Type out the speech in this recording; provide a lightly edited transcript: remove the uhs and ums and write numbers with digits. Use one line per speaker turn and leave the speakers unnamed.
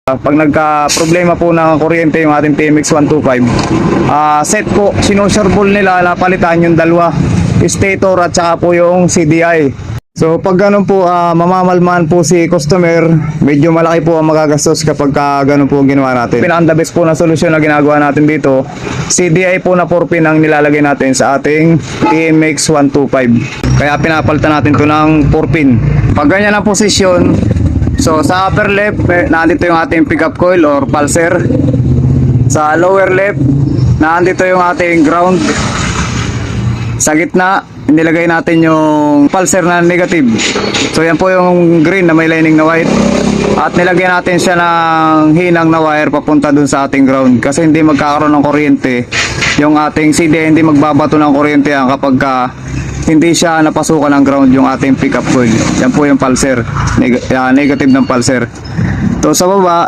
Pag nagka-problema po ng kuryente yung ating TMX125, set po, sinusurbol nila na palitan yung dalawa, stator at saka po yung CDI. So pag ganun po, mamamalman po si customer, medyo malaki po ang magagastos kapag ganun po ang ginawa natin. Pinaka the best po na solusyon na ginagawa natin dito, CDI po na 4-pin ang nilalagay natin sa ating TMX125. Kaya pinapalitan natin to ng 4-pin. Pag ganyan ang posisyon, so sa upper left, nandito yung ating pickup coil or pulser. Sa lower left, nandito yung ating ground. Sa gitna, nilagay natin yung pulser na negative. So yan po yung green na may lining na white. At nilagay natin siya ng hinang na wire papunta dun sa ating ground. Kasi hindi magkakaroon ng kuryente. Yung ating CD hindi magbabato ng kuryente yan kapag hindi siya napasukan ng ground yung ating pickup coil. Yan po yung pulser. Negative ng pulser. So sa baba,